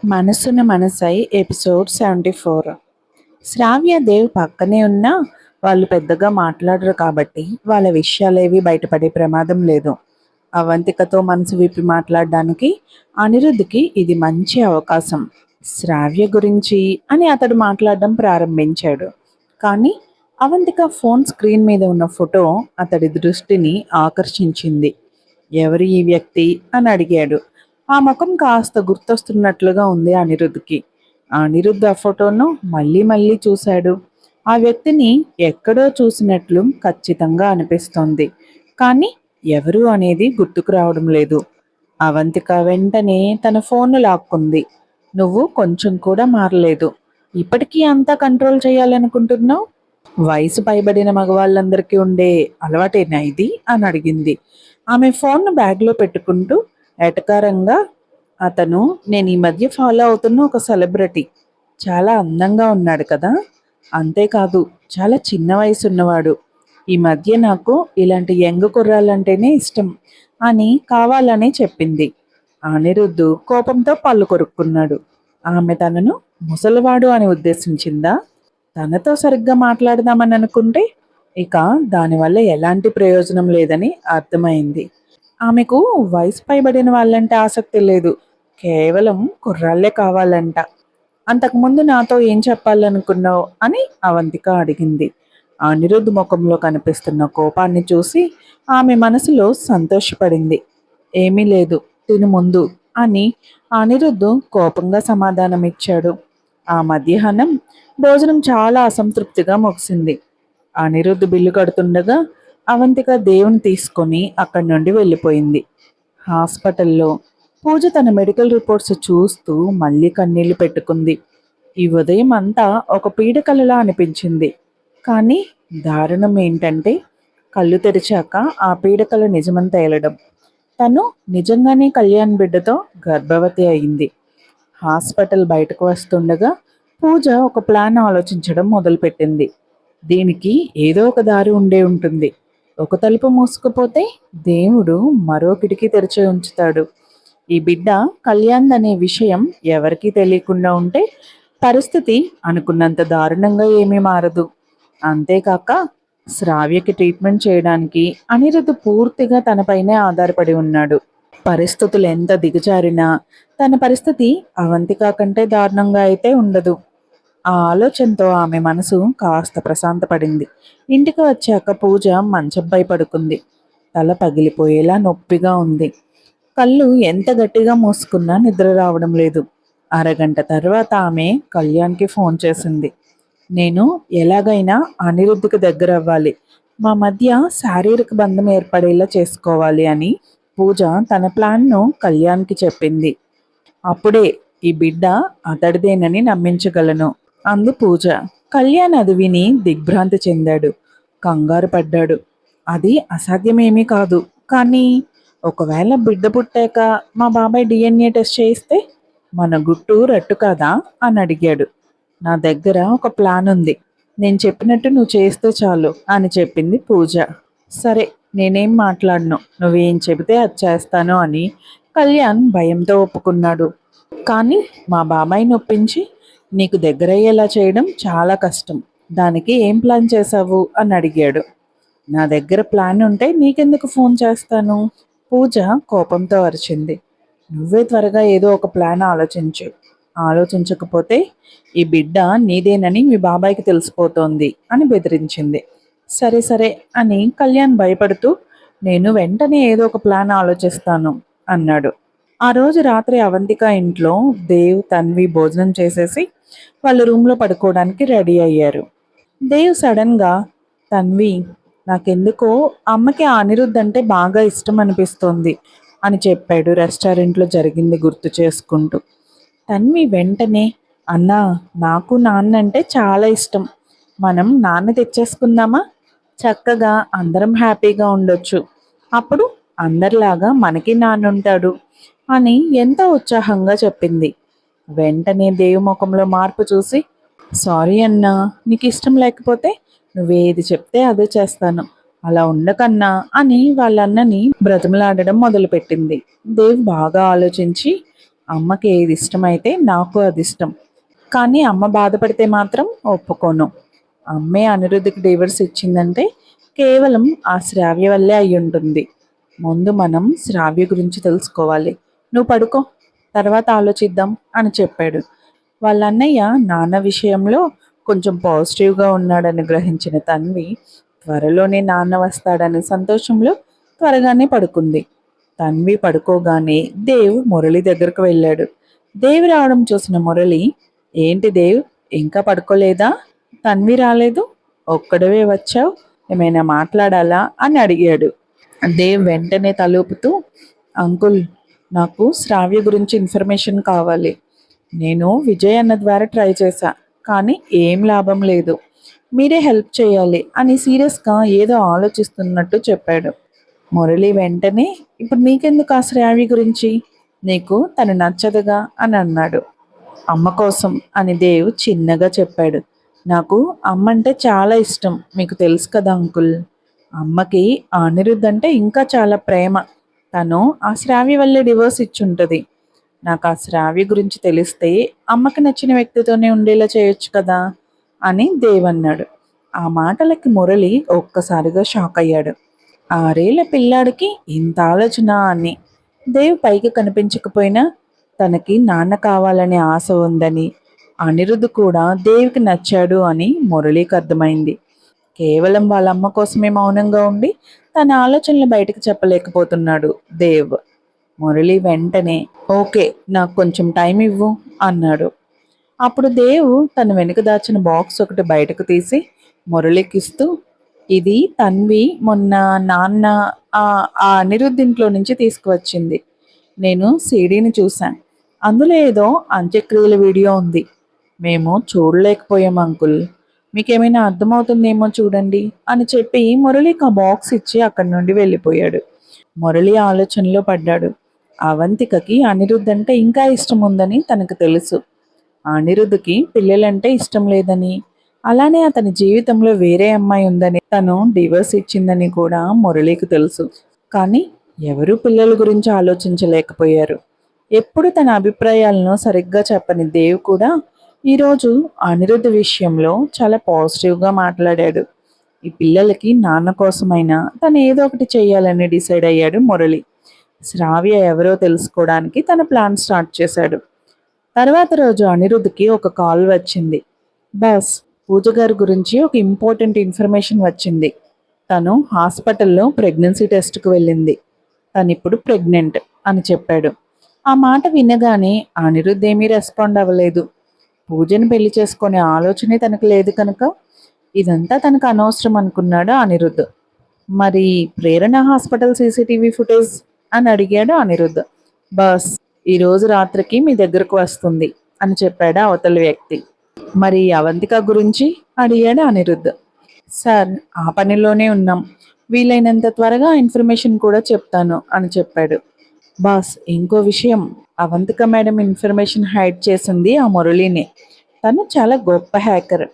మనసున మనసై ఎపిసోడ్ 74. శ్రావ్య దేవ్ పక్కనే ఉన్నా వాళ్ళు పెద్దగా మాట్లాడరు కాబట్టి వాళ్ళ విషయాలేవి బయటపడే ప్రమాదం లేదు. అవంతికతో మనసు విప్పి మాట్లాడడానికి అనిరుద్ధ్కి ఇది మంచి అవకాశం. శ్రావ్య గురించి అని అతడు మాట్లాడడం ప్రారంభించాడు. కానీ అవంతిక ఫోన్ స్క్రీన్ మీద ఉన్న ఫోటో అతడి దృష్టిని ఆకర్షించింది. ఎవరు ఈ వ్యక్తి అని అడిగాడు. ఆ ముఖం కాస్త గుర్తొస్తున్నట్లుగా ఉంది అనిరుద్ధ్కి. అనిరుద్ధ్ ఆ ఫోటోను మళ్ళీ మళ్ళీ చూశాడు. ఆ వ్యక్తిని ఎక్కడో చూసినట్లు ఖచ్చితంగా అనిపిస్తోంది. కానీ ఎవరు అనేది గుర్తుకు రావడం లేదు. అవంతిక వెంటనే తన ఫోన్ను లాక్కుంది. నువ్వు కొంచెం కూడా మారలేదు. ఇప్పటికీ అంతా కంట్రోల్ చేయాలనుకుంటున్నావు. వయసు పైబడిన మగవాళ్ళందరికీ ఉండే అలవాటేనా ఇది అని అడిగింది. ఆమె ఫోన్ను బ్యాగ్లో పెట్టుకుంటూ ఎటకారంగా, అతను నేను ఈ మధ్య ఫాలో అవుతున్న ఒక సెలబ్రిటీ. చాలా అందంగా ఉన్నాడు కదా. అంతేకాదు చాలా చిన్న వయసు ఉన్నవాడు. ఈ మధ్య నాకు ఇలాంటి యంగ్ కుర్రాళ్ళంటేనే ఇష్టం అని కావాలనే చెప్పింది. అనిరుద్ధు కోపంతో పళ్ళు కొరుక్కున్నాడు. ఆమె తనను ముసలివాడు అని ఉద్దేశించిందా? తనతో సరిగ్గా మాట్లాడదామని అనుకుంటే ఇక దానివల్ల ఎలాంటి ప్రయోజనం లేదని అర్థమైంది. ఆమెకు వయసు పైబడిన వాళ్ళంటే ఆసక్తి లేదు. కేవలం కుర్రాళ్ళే కావాలంట. అంతకుముందు నాతో ఏం చెప్పాలనుకున్నావు అని అవంతిక అడిగింది. అనిరుద్ధ్ ముఖంలో కనిపిస్తున్న కోపాన్ని చూసి ఆమె మనసులో సంతోషపడింది. ఏమీ లేదు, తిను ముందు అని అనిరుద్ధ్ కోపంగా సమాధానమిచ్చాడు. ఆ మధ్యాహ్నం భోజనం చాలా అసంతృప్తిగా ముగిసింది. అనిరుద్ధ్ బిల్లు కడుతుండగా అవంతిక దేవుని తీసుకొని అక్కడి నుండి వెళ్ళిపోయింది. హాస్పిటల్లో పూజ తన మెడికల్ రిపోర్ట్స్ చూస్తూ మళ్ళీ కన్నీళ్లు పెట్టుకుంది. ఈ ఉదయం అంతా ఒక పీడకలలా అనిపించింది. కానీ దారుణం ఏంటంటే కళ్ళు తెరిచాక ఆ పీడకల నిజమని తేలడం. తను నిజంగానే కళ్యాణ్ బిడ్డతో గర్భవతి అయింది. హాస్పిటల్ బయటకు వస్తుండగా పూజ ఒక ప్లాన్ ఆలోచించడం మొదలుపెట్టింది. దీనికి ఏదో ఒక దారి ఉండే ఉంటుంది. ఒక తలుపు మూసుకుపోతే దేవుడు మరో కిటికీ తెరిచి ఉంచుతాడు. ఈ బిడ్డ కళ్యాణ్ అనే విషయం ఎవరికీ తెలియకుండా ఉంటే పరిస్థితి అనుకున్నంత దారుణంగా ఏమీ మారదు. అంతేకాక శ్రావ్యకి ట్రీట్మెంట్ చేయడానికి అనిరుద్ధ్ పూర్తిగా తనపైనే ఆధారపడి ఉన్నాడు. పరిస్థితులు ఎంత దిగజారినా తన పరిస్థితి అవంతిక కంటే దారుణంగా అయితే ఉండదు. ఆ ఆలోచనతో ఆమె మనసు కాస్త ప్రశాంతపడింది. ఇంటికి వచ్చాక పూజ మంచంపై పడుకుంది. తల పగిలిపోయేలా నొప్పిగా ఉంది. కళ్ళు ఎంత గట్టిగా మూసుకున్నా నిద్ర రావడం లేదు. అరగంట తర్వాత ఆమె కళ్యాణ్కి ఫోన్ చేసింది. నేను ఎలాగైనా అనిరుద్ధ్కి దగ్గర అవ్వాలి, మా మధ్య శారీరక బంధం ఏర్పడేలా చేసుకోవాలి అని పూజ తన ప్లాన్ను కళ్యాణ్కి చెప్పింది. అప్పుడే ఈ బిడ్డ అతడిదేనని నమ్మించగలను అంది పూజ. కళ్యాణ్ అది విని దిగ్భ్రాంతి చెందాడు. కంగారు పడ్డాడు. అది అసాధ్యమేమీ కాదు. కానీ ఒకవేళ బిడ్డ పుట్టాక మా బాబాయ్ డిఎన్ఏ టెస్ట్ చేయిస్తే మన గుట్టు రట్టు కాదా అని అడిగాడు. నా దగ్గర ఒక ప్లాన్ ఉంది, నేను చెప్పినట్టు నువ్వు చేస్తే చాలు అని చెప్పింది పూజ. సరే, నేనేం మాట్లాడను, నువ్వేం చెబితే అది చేస్తాను అని కళ్యాణ్ భయంతో ఒప్పుకున్నాడు. కానీ మా బాబాయ్ని ఒప్పించి నీకు దగ్గరయ్యేలా చేయడం చాలా కష్టం. దానికి ఏం ప్లాన్ చేశావు అని అడిగాడు. నా దగ్గర ప్లాన్ ఉంటే నీకెందుకు ఫోన్ చేస్తాను? పూజ కోపంతో అరిచింది. నువ్వే త్వరగా ఏదో ఒక ప్లాన్ ఆలోచించు. ఆలోచించకపోతే ఈ బిడ్డ నీదేనని మీ బాబాయ్కి తెలిసిపోతోంది అని బెదిరించింది. సరే సరే అని కళ్యాణ్ భయపడుతూ నేను వెంటనే ఏదో ఒక ప్లాన్ ఆలోచిస్తాను అన్నాడు. ఆ రోజు రాత్రి అవంతిక ఇంట్లో దేవ్, తన్వి భోజనం చేసేసి వాళ్ళ రూమ్లో పడుకోవడానికి రెడీ అయ్యారు. దేవ్ సడన్గా, తన్వి, నాకెందుకో అమ్మకి ఆ అనిరుద్ధ్ అంటే బాగా ఇష్టం అనిపిస్తోంది అని చెప్పాడు రెస్టారెంట్లో జరిగింది గుర్తు చేసుకుంటూ. తన్వి వెంటనే, అన్నా, నాకు నాన్న అంటే చాలా ఇష్టం. మనం నాన్న తెచ్చేసుకుందామా? చక్కగా అందరం హ్యాపీగా ఉండొచ్చు. అప్పుడు అందరిలాగా మనకి నాన్న ఉంటాడు అని ఎంతో ఉత్సాహంగా చెప్పింది. వెంటనే దేవు ముఖంలో మార్పు చూసి, సారీ అన్నా, నీకు ఇష్టం లేకపోతే నువ్వేది చెప్తే అదే చేస్తాను, అలా ఉండకన్నా అని వాళ్ళన్నని బ్రతిమలాడడం మొదలుపెట్టింది. దేవ్ బాగా ఆలోచించి, అమ్మకి ఏది ఇష్టమైతే నాకు అది ఇష్టం. కానీ అమ్మ బాధపడితే మాత్రం ఒప్పుకోను. అమ్మే అనిరుద్ధికి డివోర్స్ ఇచ్చిందంటే కేవలం ఆ శ్రావ్య వల్లే అయ్యుంటుంది. ముందు మనం శ్రావ్య గురించి తెలుసుకోవాలి. నువ్వు పడుకో, తర్వాత ఆలోచిద్దాం అని చెప్పాడు. వాళ్ళ అన్నయ్య నాన్న విషయంలో కొంచెం పాజిటివ్‌గా ఉన్నాడని గ్రహించిన తన్వి త్వరలోనే నాన్న వస్తాడనే సంతోషంలో త్వరగానే పడుకుంది. తన్వి పడుకోగానే దేవ్ మురళి దగ్గరకు వెళ్ళాడు. దేవ్ రావడం చూసిన మురళి, "ఏంటి దేవ్, ఇంకా పడుకోలేదా? తన్వి రాలేదు, ఒక్కడివే వచ్చావు, ఏమైనా మాట్లాడాలా?" అని అడిగాడు. దేవ్ వెంటనే తలూపుతూ, "అంకుల్, నాకు శ్రావ్య గురించి ఇన్ఫర్మేషన్ కావాలి. నేను విజయ్ అన్న ద్వారా ట్రై చేశా, కానీ ఏం లాభం లేదు. మీరే హెల్ప్ చేయాలి" అని సీరియస్గా ఏదో ఆలోచిస్తున్నట్టు చెప్పాడు. మురళి వెంటనే, "ఇప్పుడు నీకెందుకు ఆ శ్రావ్య గురించి? నీకు తను నచ్చదుగా" అని అన్నాడు. "అమ్మ కోసం" అని దేవ్ చిన్నగా చెప్పాడు. "నాకు అమ్మ అంటే చాలా ఇష్టం, మీకు తెలుసు కదా అంకుల్. అమ్మకి ఆ అనిరుద్ధ్ అంటే ఇంకా చాలా ప్రేమ. తను ఆ శ్రావ్య వల్లే డివోర్స్ ఇచ్చుంటది. నాకు ఆ శ్రావ్య గురించి తెలిస్తే అమ్మకి నచ్చిన వ్యక్తితోనే ఉండేలా చేయొచ్చు కదా" అని దేవ్ అన్నాడు. ఆ మాటలకి మురళి ఒక్కసారిగా షాక్ అయ్యాడు. ఆరేళ్ల పిల్లాడికి ఇంత ఆలోచన అని. దేవ్ పైకి కనిపించకపోయినా తనకి నాన్న కావాలనే ఆశ ఉందని, అనిరుద్ధ్ కూడా దేవ్కి నచ్చాడు అని మురళికి అర్థమైంది. కేవలం వాళ్ళ అమ్మ కోసమే మౌనంగా ఉండి తన ఆలోచనలు బయటకు చెప్పలేకపోతున్నాడు దేవ్. మురళి వెంటనే, "ఓకే, నాకు కొంచెం టైం ఇవ్వు" అన్నాడు. అప్పుడు దేవు తన వెనుక దాచిన బాక్స్ ఒకటి బయటకు తీసి మురళికిస్తూ, "ఇది తన్వి మొన్న నాన్న ఆ ఆ అనిరుద్ధ్ ఇంట్లో నుంచి తీసుకువచ్చింది. నేను సీడీని చూశాను. అందులో ఏదో అంత్యక్రియల వీడియో ఉంది. మేము చూడలేకపోయాం అంకుల్. మీకేమైనా అర్థమవుతుందేమో చూడండి" అని చెప్పి మురళికి ఆ బాక్స్ ఇచ్చి అక్కడి నుండి వెళ్ళిపోయాడు. మురళి ఆలోచనలో పడ్డాడు. అవంతికకి అనిరుద్ధ్ అంటే ఇంకా ఇష్టం ఉందని తనకు తెలుసు. అనిరుద్ధ్‌కి పిల్లలంటే ఇష్టం లేదని, అలానే అతని జీవితంలో వేరే అమ్మాయి ఉందని, తను డివోర్స్ ఇచ్చిందని కూడా మురళికి తెలుసు. కానీ ఎవరూ పిల్లల గురించి ఆలోచించలేకపోయారు. ఎప్పుడు తన అభిప్రాయాలను సరిగ్గా చెప్పని దేవ్ కూడా ఈరోజు అనిరుద్ధ్ విషయంలో చాలా పాజిటివ్గా మాట్లాడాడు. ఈ పిల్లలకి నాన్న కోసమైనా తను ఏదో ఒకటి చేయాలని డిసైడ్ అయ్యాడు మురళి. శ్రావ్య ఎవరో తెలుసుకోవడానికి తన ప్లాన్ స్టార్ట్ చేశాడు. తర్వాత రోజు అనిరుద్ధ్‌కి ఒక కాల్ వచ్చింది. "బాస్, పూజ గారి గురించి ఒక ఇంపార్టెంట్ ఇన్ఫర్మేషన్ వచ్చింది. తను హాస్పిటల్‌లో ప్రెగ్నెన్సీ టెస్ట్‌కి వెళ్ళింది. తనిప్పుడు ప్రెగ్నెంట్" అని చెప్పాడు. ఆ మాట వినగానే అనిరుద్ధ్ ఏమీ రెస్పాండ్ అవ్వలేదు. పూజని పెళ్లి చేసుకునే ఆలోచనే తనకు లేదు కనుక ఇదంతా తనకు అనవసరం అనుకున్నాడు అనిరుద్ధ్. "మరి ప్రేరణ హాస్పిటల్ సీసీటీవీ ఫుటేజ్" అని అడిగాడు అనిరుద్ధ్. "బాస్, ఈరోజు రాత్రికి మీ దగ్గరకు వస్తుంది" అని చెప్పాడు అవతలి వ్యక్తి. "మరి అవంతిక గురించి" అడిగాడు అనిరుద్ధ్. "సార్, ఆ పనిలోనే ఉన్నాం. వీలైనంత త్వరగా ఇన్ఫర్మేషన్ కూడా చెప్తాను" అని చెప్పాడు. "బాస్, ఇంకో విషయం, అవంతిక మేడం ఇన్ఫర్మేషన్ హైడ్ చేసింది ఆ మురళినే. తను చాలా గొప్ప హ్యాకర్.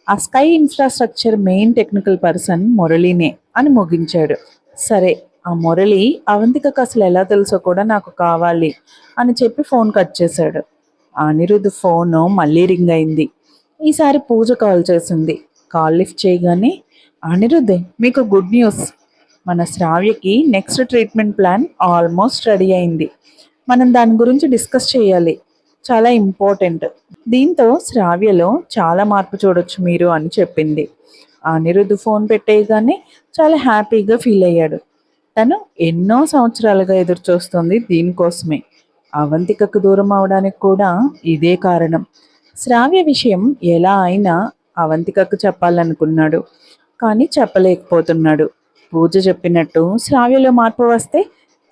ఆ sky infrastructure main technical person మురళినే" అని ముగించాడు. "సరే, ఆ మురళి అవంతికకు అసలు ఎలా తెలుసో కూడా నాకు కావాలి" అని చెప్పి ఫోన్ కట్ చేశాడు. అనిరుద్ధ్ ఫోను మళ్ళీ రింగ్ అయింది. ఈసారి పూజ కాల్ చేసింది. కాల్ లిఫ్ట్ చేయగానే, "అనిరుద్ధ్, మీకు గుడ్ న్యూస్. మన శ్రావ్యకి next treatment plan almost ready అయింది. మనం దాని గురించి డిస్కస్ చేయాలి. చాలా ఇంపార్టెంట్. దీంతో శ్రావ్యలో చాలా మార్పు చూడొచ్చు మీరు" అని చెప్పింది. అనిరుద్ధ్ ఫోన్ పెట్టేయగానే చాలా హ్యాపీగా ఫీల్ అయ్యాడు. తను ఎన్నో సంవత్సరాలుగా ఎదురుచూస్తుంది దీనికోసమే. అవంతికకు దూరం అవడానికి కూడా ఇదే కారణం. శ్రావ్య విషయం ఎలా అయినా అవంతికకు చెప్పాలనుకున్నాడు, కానీ చెప్పలేకపోతున్నాడు. పూజ చెప్పినట్టు శ్రావ్యలో మార్పు వస్తే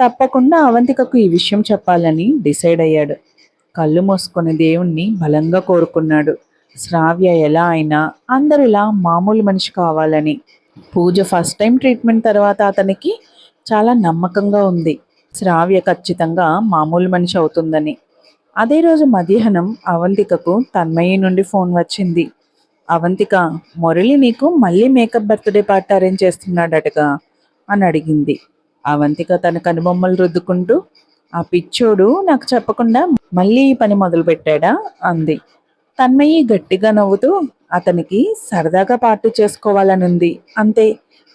తప్పకుండా అవంతికకు ఈ విషయం చెప్పాలని డిసైడ్ అయ్యాడు. కళ్ళు మూసుకొని దేవుణ్ణి బలంగా కోరుకున్నాడు. శ్రావ్య ఎలా అయినా అందరిలా మామూలు మనిషి కావాలని. పూజ ఫస్ట్ టైం ట్రీట్మెంట్ తర్వాత అతనికి చాలా నమ్మకంగా ఉంది. శ్రావ్య ఖచ్చితంగా మామూలు మనిషి అవుతుందని. అదే రోజు మధ్యాహ్నం అవంతికకు తన్మయి నుండి ఫోన్ వచ్చింది. "అవంతిక, మురళి నీకు మళ్ళీ మేకప్ బర్త్డే పార్టీ అరేంజ్ చేస్తున్నాడటగా" అని అడిగింది. అవంతిక తన కనుబొమ్మలు రుద్దుకుంటూ, ఆ పిచ్చోడు నాకు చెప్పకుండా మళ్ళీ ఈ పని మొదలుపెట్టాడా అంది. తన్మయి గట్టిగా నవ్వుతూ, అతనికి సరదాగా పార్టీ చేసుకోవాలనుంది అంతే.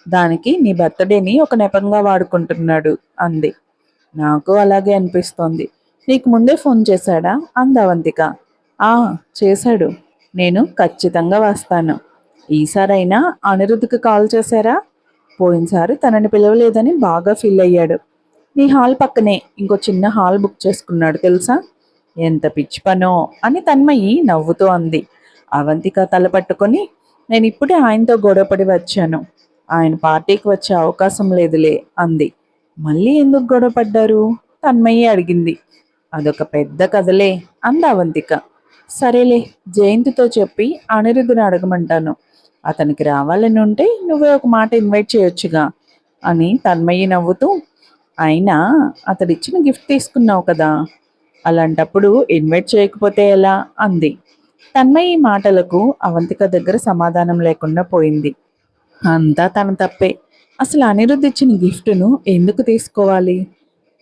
దానికి నీ బర్త్డేని ఒక నెపంగా వాడుకుంటున్నాడు అంది. నాకు అలాగే అనిపిస్తోంది. నీకు ముందే ఫోన్ చేశాడా అంది అవంతిక. ఆ, చేశాడు. నేను ఖచ్చితంగా వస్తాను. ఈసారైనా అనిరుద్ధ్కి కాల్ చేశారా? పోయినసారి తనని పిలవలేదని బాగా ఫీల్ అయ్యాడు. నీ హాల్ పక్కనే ఇంకో చిన్న హాల్ బుక్ చేసుకున్నాడు తెలుసా? ఎంత పిచ్చి పనో అని తన్మయి నవ్వుతూ అంది. అవంతిక తల పట్టుకొని, నేను ఇప్పుడే ఆయనతో గొడవపడి వచ్చాను. ఆయన పార్టీకి వచ్చే అవకాశం లేదులే అంది. మళ్ళీ ఎందుకు గొడవపడ్డారు? తన్మయి అడిగింది. అదొక పెద్ద కథలే అంది అవంతిక. సరేలే, జయంతితో చెప్పి అనిరుద్ధుని అడగమంటాను. అతనికి రావాలని ఉంటే నువ్వే ఒక మాట ఇన్వైట్ చేయొచ్చుగా అని తన్మయి నవ్వుతూ, అయినా అతడిచ్చిన గిఫ్ట్ తీసుకున్నావు కదా, అలాంటప్పుడు ఇన్వైట్ చేయకపోతే ఎలా అంది. తన్మయి మాటలకు అవంతిక దగ్గర సమాధానం లేకుండా పోయింది. అంతా తన తప్పే. అసలు అనిరుద్ధ్ ఇచ్చిన గిఫ్ట్ను ఎందుకు తీసుకోవాలి?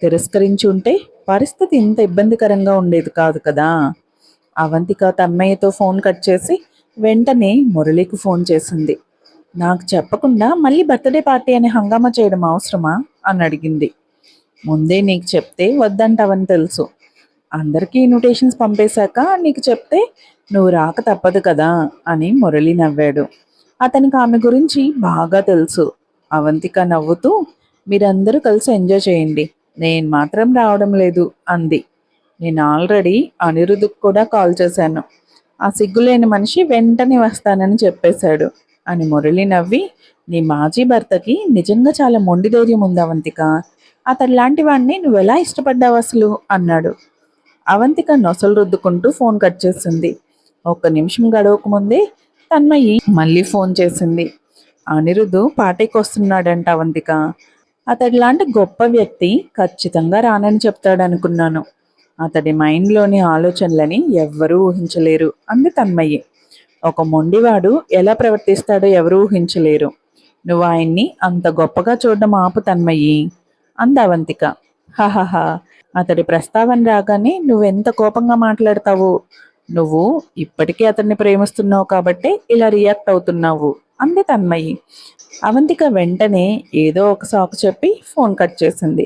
తిరస్కరించి ఉంటే పరిస్థితి ఇంత ఇబ్బందికరంగా ఉండేది కాదు కదా. అవంతిక తన్మయ్యతో ఫోన్ కట్ చేసి వెంటనే మురళికి ఫోన్ చేసింది. నాకు చెప్పకుండా మళ్ళీ బర్త్డే పార్టీ అని హంగామా చేయడం అవసరమా అని అడిగింది. ముందే నీకు చెప్తే వద్దంటావని తెలుసు. అందరికీ ఇన్విటేషన్స్ పంపేశాక నీకు చెప్తే నువ్వు రాక తప్పదు కదా అని మురళి నవ్వాడు. అతనికి ఆమె గురించి బాగా తెలుసు. అవంతిక నవ్వుతూ, మీరందరూ కలిసి ఎంజాయ్ చేయండి, నేను మాత్రం రావడం లేదు అంది. నేను ఆల్రెడీ అనిరుద్ధ్కి కూడా కాల్ చేశాను. ఆ సిగ్గులేని మనిషి వెంటనే వస్తానని చెప్పేశాడు అని మురళి నవ్వి, నీ మాజీ భర్తకి నిజంగా చాలా మొండి ధైర్యం ఉంది అవంతిక. అతడి లాంటి వాడిని నువ్వెలా ఇష్టపడ్డావు అసలు అన్నాడు. అవంతిక నొసలు రుద్దుకుంటూ ఫోన్ కట్ చేసింది. ఒక్క నిమిషం గడవక ముందే తన్మయి మళ్ళీ ఫోన్ చేసింది. అనిరుద్ధు పార్టీకి వస్తున్నాడంట అవంతిక. అతడి లాంటి గొప్ప వ్యక్తి ఖచ్చితంగా రానని చెప్తాడనుకున్నాను. అతడి మైండ్లోని ఆలోచనలని ఎవ్వరూ ఊహించలేరు అంది తన్మయ్యి. ఒక మొండివాడు ఎలా ప్రవర్తిస్తాడో ఎవరూ ఊహించలేరు. నువ్వు ఆయన్ని అంత గొప్పగా చూడడం ఆపు తన్మయ్యి అంది అవంతిక. హహహా, అతడి ప్రస్తావన రాగానే నువ్వెంత కోపంగా మాట్లాడతావు. నువ్వు ఇప్పటికీ అతన్ని ప్రేమిస్తున్నావు కాబట్టే ఇలా రియాక్ట్ అవుతున్నావు అంది తన్మయ్యి. అవంతిక వెంటనే ఏదో ఒక సాకు చెప్పి ఫోన్ కట్ చేసింది.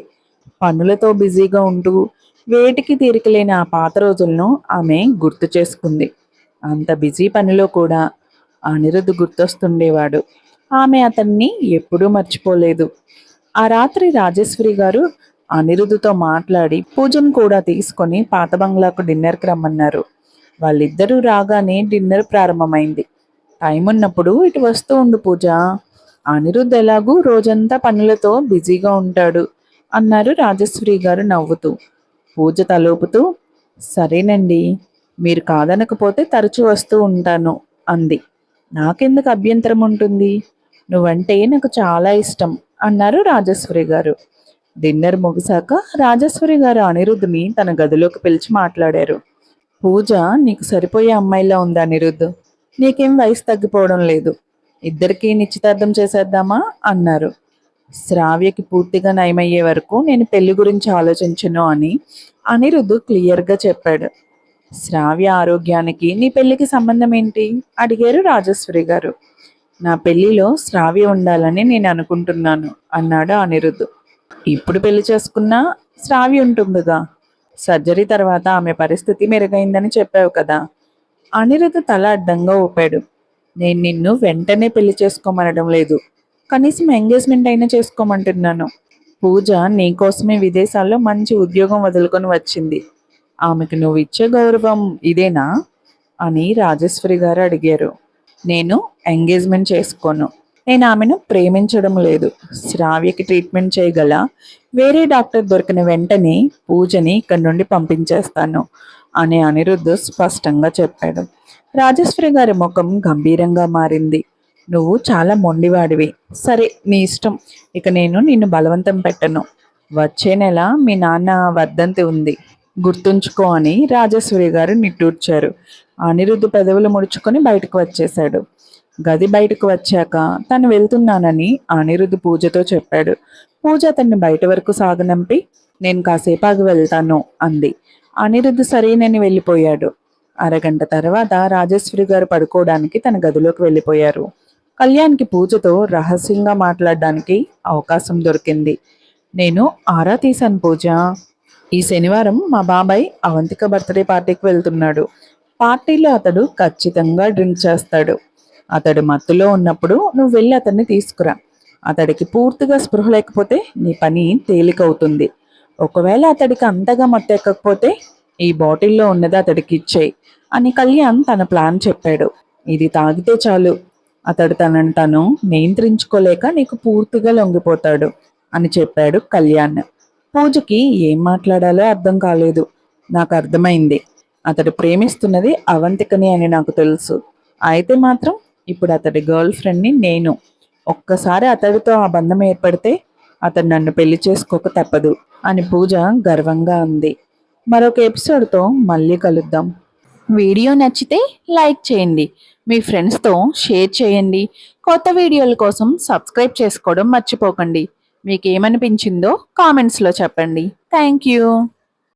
పనులతో బిజీగా ఉంటూ వేటికి తీరికలేని ఆ పాత రోజులను ఆమె గుర్తు చేసుకుంది. అంత బిజీ పనిలో కూడా అనిరుద్ధ్ గుర్తొస్తుండేవాడు. ఆమె అతన్ని ఎప్పుడూ మర్చిపోలేదు. ఆ రాత్రి రాజేశ్వరి గారు అనిరుద్ధుతో మాట్లాడి పూజను కూడా తీసుకొని పాత బంగ్లాకు డిన్నర్కి రమ్మన్నారు. వాళ్ళిద్దరూ రాగానే డిన్నర్ ప్రారంభమైంది. టైం ఉన్నప్పుడు ఇటు వస్తూ ఉండు పూజ. అనిరుద్ధ్ ఎలాగూ రోజంతా పనులతో బిజీగా ఉంటాడు అన్నారు రాజేశ్వరి గారు నవ్వుతూ. పూజ తలోపుతూ, సరేనండి, మీరు కాదనకపోతే తరచూ వస్తూ ఉంటాను అంది. నాకెందుకు అభ్యంతరం ఉంటుంది, నువ్వంటే నాకు చాలా ఇష్టం అన్నారు రాజేశ్వరి గారు. డిన్నర్ ముగిశాక రాజేశ్వరి గారు అనిరుద్ధ్ని తన గదిలోకి పిలిచి మాట్లాడారు. పూజ నీకు సరిపోయే అమ్మాయిలా ఉంది అనిరుద్ధ్. నీకేం వయసు తగ్గిపోవడం లేదు. ఇద్దరికీ నిశ్చితార్థం చేసేద్దామా అన్నారు. శ్రావ్యకి పూర్తిగా నయమయ్యే వరకు నేను పెళ్లి గురించి ఆలోచించను అని అనిరుద్ధ్ క్లియర్గా చెప్పాడు. శ్రావ్య ఆరోగ్యానికి నీ పెళ్లికి సంబంధం ఏంటి అడిగారు రాజేశ్వరి గారు. నా పెళ్లిలో శ్రావ్య ఉండాలని నేను అనుకుంటున్నాను అన్నాడు అనిరుద్ధ్. ఇప్పుడు పెళ్లి చేసుకున్నా శ్రావ్య ఉంటుందిగా. సర్జరీ తర్వాత ఆమె పరిస్థితి మెరుగైందని చెప్పావు కదా. అనిరుద్ధ్ తల అడ్డంగా ఊపాడు. నేను నిన్ను వెంటనే పెళ్లి చేసుకోమనడం లేదు, కనీసం ఎంగేజ్మెంట్ అయినా చేసుకోమంటున్నాను. పూజ నీకోసమే విదేశాల్లో మంచి ఉద్యోగం వదులుకొని వచ్చింది. ఆమెకు నువ్వు ఇచ్చే గౌరవం ఇదేనా అని రాజేశ్వరి గారు అడిగారు. నేను ఎంగేజ్మెంట్ చేసుకోను. నేను ఆమెను ప్రేమించడం లేదు. శ్రావ్యకి ట్రీట్మెంట్ చేయగల వేరే డాక్టర్ దొరికిన వెంటనే పూజని ఇక్కడి నుండి పంపించేస్తాను అని అనిరుద్ధ్ స్పష్టంగా చెప్పాడు. రాజేశ్వరి గారి ముఖం గంభీరంగా మారింది. నువ్వు చాలా మొండివాడివి. సరే, నీ ఇష్టం. ఇక నేను నిన్ను బలవంతం పెట్టను. వచ్చే నెల మీ నాన్న వర్ధంతి ఉంది, గుర్తుంచుకో అని రాజేశ్వరి గారు నిట్టూర్చారు. అనిరుద్ధ్ పెదవులు ముడుచుకొని బయటకు వచ్చేశాడు. గది బయటకు వచ్చాక తను వెళ్తున్నానని అనిరుద్ధ్ పూజతో చెప్పాడు. పూజ అతన్ని బయట వరకు సాగనంపి నేను కాసేపు ఆగి వెళ్తాను అంది. అనిరుద్ధ్ సరేనని వెళ్ళిపోయాడు. అరగంట తర్వాత రాజేశ్వరి గారు పడుకోవడానికి తన గదిలోకి వెళ్ళిపోయారు. కళ్యాణ్కి పూజతో రహస్యంగా మాట్లాడడానికి అవకాశం దొరికింది. నేను ఆరా తీశాను పూజ. ఈ శనివారం మా బాబాయ్ అవంతిక బర్త్డే పార్టీకి వెళ్తున్నాడు. పార్టీలో అతడు ఖచ్చితంగా డ్రింక్ చేస్తాడు. అతడు మత్తులో ఉన్నప్పుడు నువ్వు వెళ్ళి అతన్ని తీసుకురా. అతడికి పూర్తిగా స్పృహ లేకపోతే నీ పని తేలికవుతుంది. ఒకవేళ అతడికి అంతగా మత్తు ఎక్కకపోతే ఈ బాటిల్లో ఉన్నది అతడికి ఇచ్చేయి అని కళ్యాణ్ తన ప్లాన్ చెప్పాడు. ఇది తాగితే చాలు, అతడు తనను తను నియంత్రించుకోలేక నీకు పూర్తిగా లొంగిపోతాడు అని చెప్పాడు కళ్యాణ్. పూజకి ఏం మాట్లాడాలో అర్థం కాలేదు. నాకు అర్థమైంది, అతడు ప్రేమిస్తున్నది అవంతికని అని నాకు తెలుసు. అయితే మాత్రం ఇప్పుడు అతడి గర్ల్ ఫ్రెండ్ని నేను. ఒక్కసారి అతడితో ఆ బంధం ఏర్పడితే అతడు నన్ను పెళ్లి చేసుకోక తప్పదు అని పూజ గర్వంగా అంది. మరొక ఎపిసోడ్తో మళ్ళీ కలుద్దాం. వీడియో నచ్చితే లైక్ చేయండి, మీ ఫ్రెండ్స్తో షేర్ చేయండి. కొత్త వీడియోల కోసం సబ్స్క్రైబ్ చేసుకోవడం మర్చిపోకండి. మీకు ఏమనిపించిందో కామెంట్స్లో చెప్పండి. Thank you.